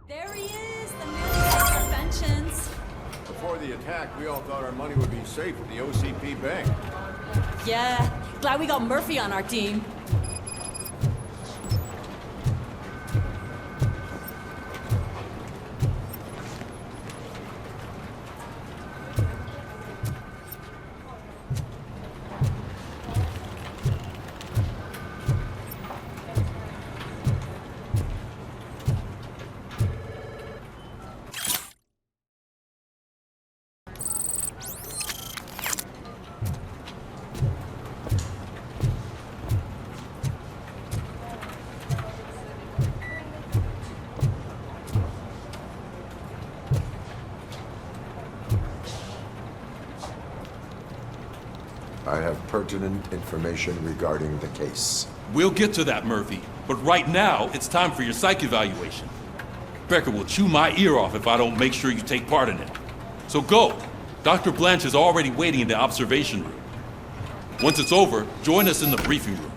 There he is, the man of vengeance. Before the attack, we all thought our money would be safe at the OCP bank. Yeah, glad we got Murphy on our team. I have pertinent information regarding the case. We'll get to that, Murphy. But right now, it's time for your psych evaluation. Becker will chew my ear off if I don't make sure you take part in it. So go. Dr. Blanche is already waiting in the observation room. Once it's over, join us in the briefing room.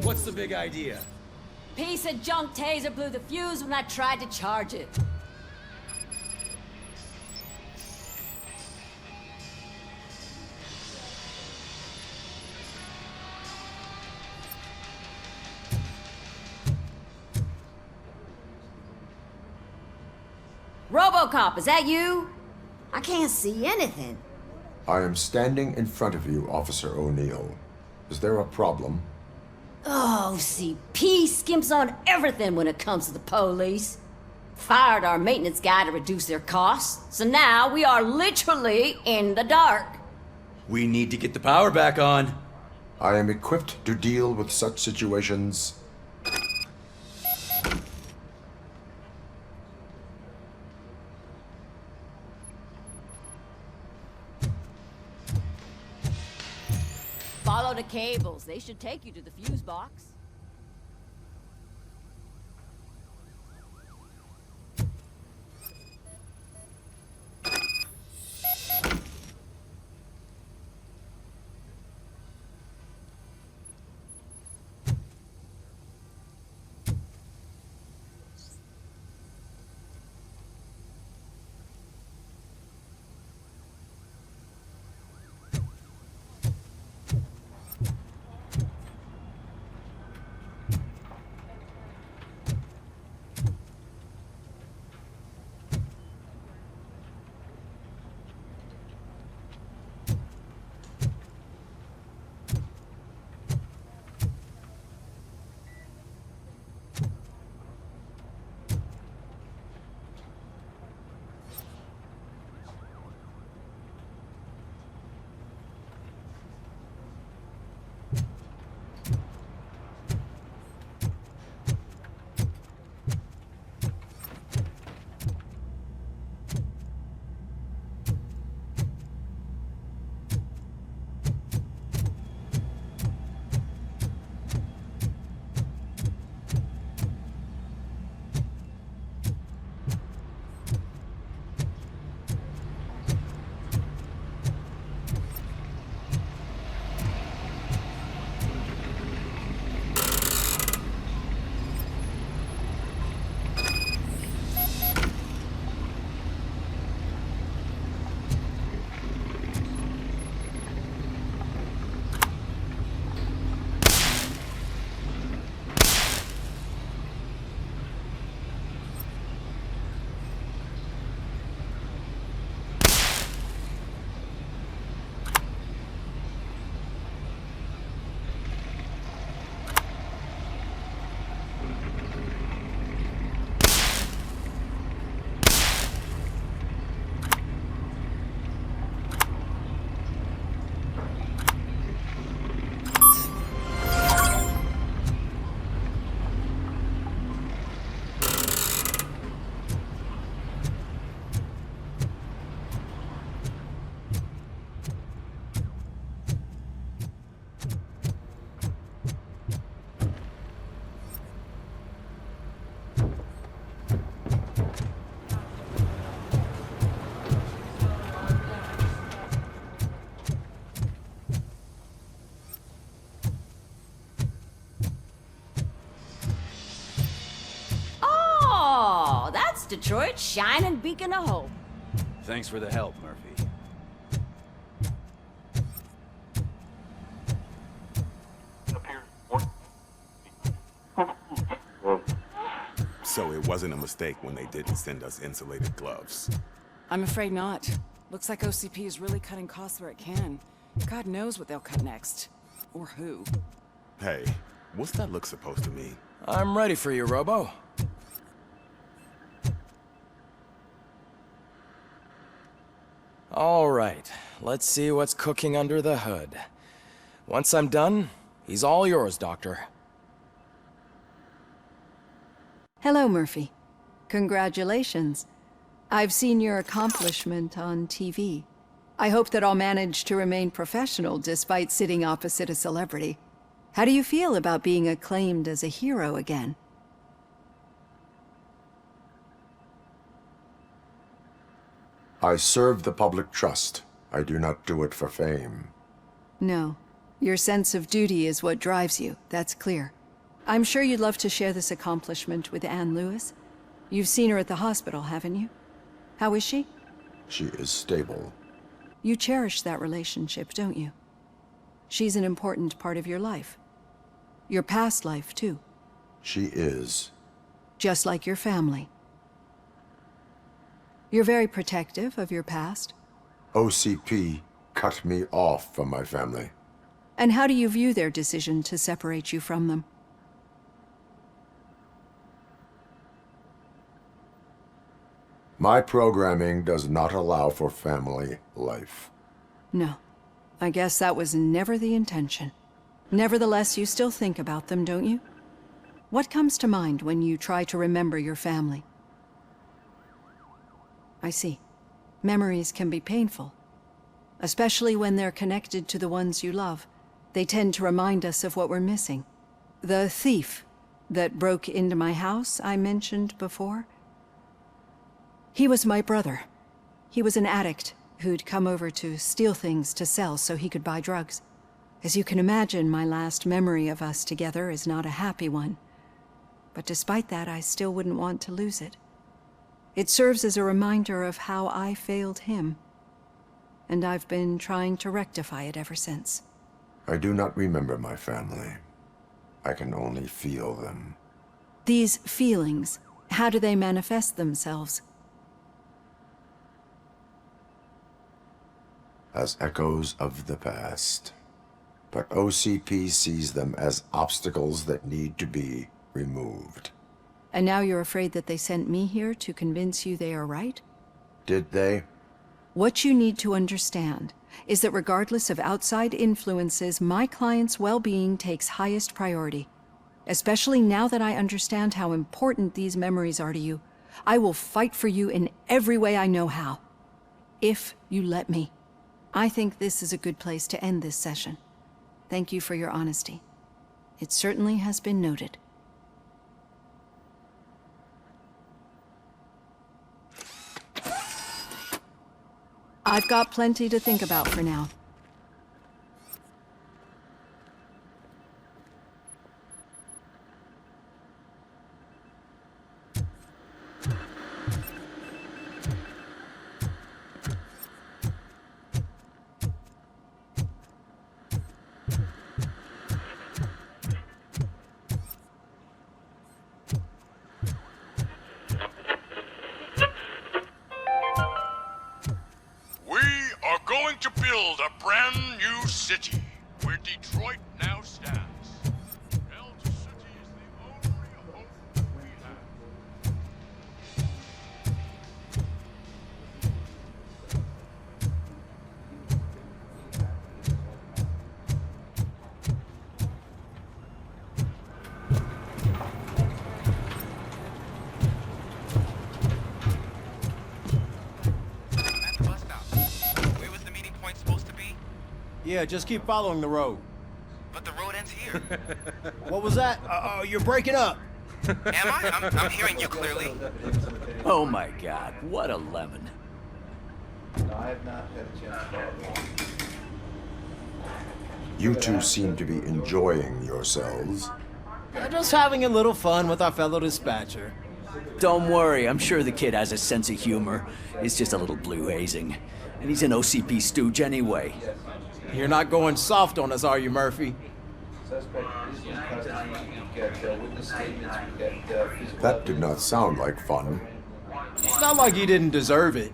What's the big idea? Piece of junk taser blew the fuse when I tried to charge it. ROBOCOP, is that you? I can't see anything. I am standing in front of you, Officer O'Neill. Is there a problem? Oh, CP skimps on everything when it comes to the police. Fired our maintenance guy to reduce their costs, so now we are literally in the dark. We need to get the power back on. I am equipped to deal with such situations. Follow the cables. They should take you to the fuse box. Detroit's shining beacon of hope. Thanks for the help, Murphy. So it wasn't a mistake when they didn't send us insulated gloves. I'm afraid not. Looks like OCP is really cutting costs where it can. God knows what they'll cut next. Or who. Hey, what's that look supposed to mean? I'm ready for you, Robo. All right, let's see what's cooking under the hood. Once I'm done, he's all yours, Doctor. Hello, Murphy. Congratulations. I've seen your accomplishment on TV. I hope that I'll manage to remain professional despite sitting opposite a celebrity. How do you feel about being acclaimed as a hero again? I serve the public trust. I do not do it for fame. No. Your sense of duty is what drives you, that's clear. I'm sure you'd love to share this accomplishment with Anne Lewis. You've seen her at the hospital, haven't you? How is she? She is stable. You cherish that relationship, don't you? She's an important part of your life. Your past life, too. She is. Just like your family. You're very protective of your past. OCP cut me off from my family. And how do you view their decision to separate you from them? My programming does not allow for family life. No. I guess that was never the intention. Nevertheless, you still think about them, don't you? What comes to mind when you try to remember your family? I see. Memories can be painful. Especially when they're connected to the ones you love. They tend to remind us of what we're missing. The thief that broke into my house I mentioned before? He was my brother. He was an addict who'd come over to steal things to sell so he could buy drugs. As you can imagine, my last memory of us together is not a happy one. But despite that, I still wouldn't want to lose it. It serves as a reminder of how I failed him. And I've been trying to rectify it ever since. I do not remember my family. I can only feel them. These feelings, how do they manifest themselves? As echoes of the past. But OCP sees them as obstacles that need to be removed. And now you're afraid that they sent me here to convince you they are right? Did they? What you need to understand is that regardless of outside influences, my client's well-being takes highest priority. Especially now that I understand how important these memories are to you, I will fight for you in every way I know how. If you let me. I think this is a good place to end this session. Thank you for your honesty. It certainly has been noted. I've got plenty to think about for now. Going to build a brand new city where Detroit now stands. Elder City is the only hope we have. Yeah, just keep following the road. But the road ends here. What was that? You're breaking up. Am I? I'm hearing you clearly. Oh my God, what a lemon. I have not had a chance to. You two seem to be enjoying yourselves. Just having a little fun with our fellow dispatcher. Don't worry, I'm sure the kid has a sense of humor. It's just a little blue hazing. And he's an OCP stooge anyway. You're not going soft on us, are you, Murphy? That did not sound like fun. It's not like he didn't deserve it.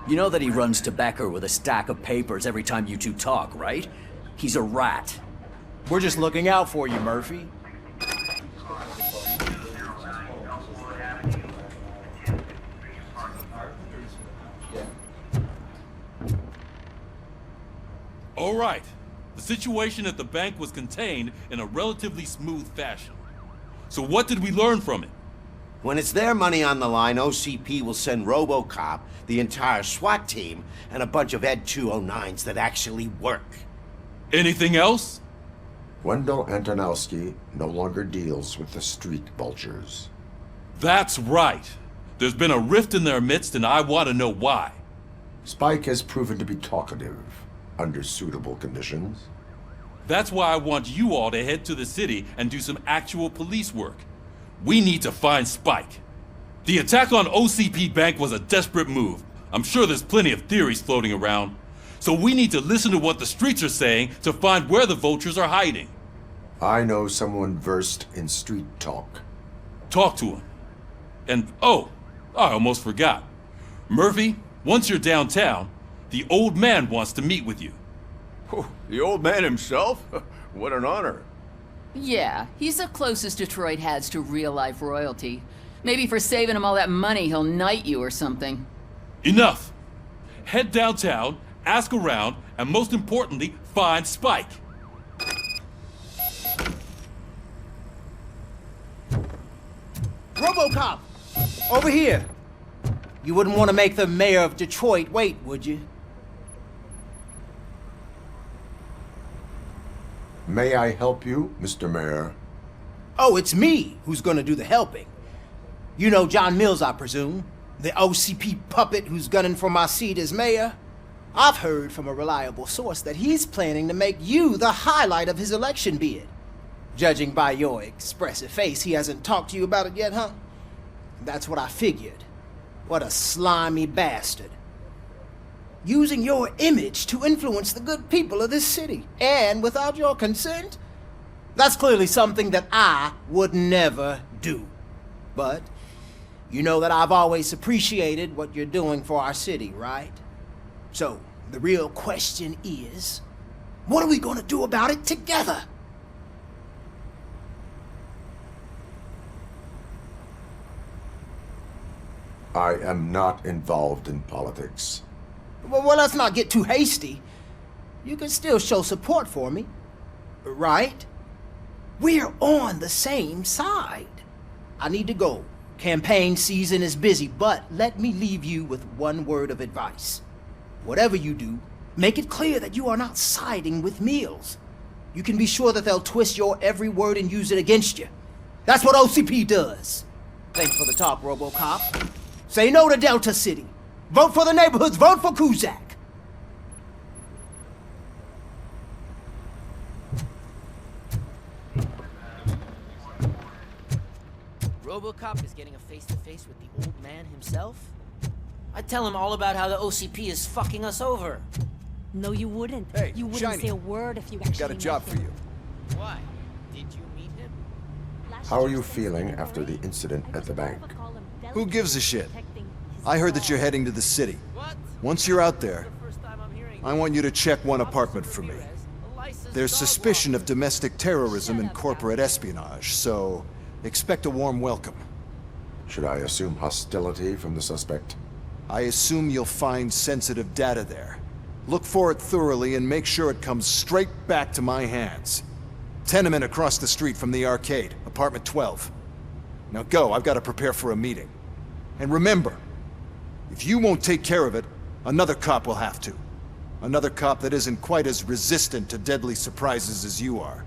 You know that he runs to Becker with a stack of papers every time you two talk, right? He's a rat. We're just looking out for you, Murphy. All right. The situation at the bank was contained in a relatively smooth fashion. So what did we learn from it? When it's their money on the line, OCP will send ROBOCOP, the entire SWAT team, and a bunch of Ed 209s that actually work. Anything else? Wendell Antonowski no longer deals with the street vultures. That's right. There's been a rift in their midst, and I want to know why. Spike has proven to be talkative under suitable conditions. That's why I want you all to head to the city and do some actual police work. We need to find Spike. The attack on OCP Bank was a desperate move. I'm sure there's plenty of theories floating around. So we need to listen to what the streets are saying to find where the vultures are hiding. I know someone versed in street talk. Talk to him. And, oh, I almost forgot. Murphy, once you're downtown, the old man wants to meet with you. Oh, the old man himself? What an honor. Yeah, he's the closest Detroit has to real-life royalty. Maybe for saving him all that money, he'll knight you or something. Enough! Head downtown, ask around, and most importantly, find Spike. ROBOCOP! Over here! You wouldn't want to make the mayor of Detroit wait, would you? May I help you, Mr. Mayor? Oh, it's me who's gonna do the helping. You know John Mills, I presume? The OCP puppet who's gunning for my seat as mayor? I've heard from a reliable source that he's planning to make you the highlight of his election bid. Judging by your expressive face, he hasn't talked to you about it yet, huh? That's what I figured. What a slimy bastard. Using your image to influence the good people of this city, and without your consent? That's clearly something that I would never do. But you know that I've always appreciated what you're doing for our city, right? So, the real question is, what are we gonna do about it together? I am not involved in politics. Well, let's not get too hasty. You can still show support for me, right? We're on the same side. I need to go. Campaign season is busy, but let me leave you with one word of advice. Whatever you do, make it clear that you are not siding with Mills. You can be sure that they'll twist your every word and use it against you. That's what OCP does. Thanks for the talk, ROBOCOP. Say no to Delta City. Vote for the neighborhoods. Vote for Kuzak. ROBOCOP is getting a face-to-face with the old man himself? I'd tell him all about how the OCP is fucking us over. No, you wouldn't. Hey, you wouldn't Shiny. say a word if you actually Got a job met for him. you. Why? Did you meet him? How are you feeling after the incident at the bank? Who gives a shit? I heard that you're heading to the city. Once you're out there, I want you to check one apartment for me. There's suspicion of domestic terrorism and corporate espionage, so expect a warm welcome. Should I assume hostility from the suspect? I assume you'll find sensitive data there. Look for it thoroughly and make sure it comes straight back to my hands. Tenement across the street from the arcade, apartment 12. Now go, I've got to prepare for a meeting. And remember, if you won't take care of it, another cop will have to. Another cop that isn't quite as resistant to deadly surprises as you are.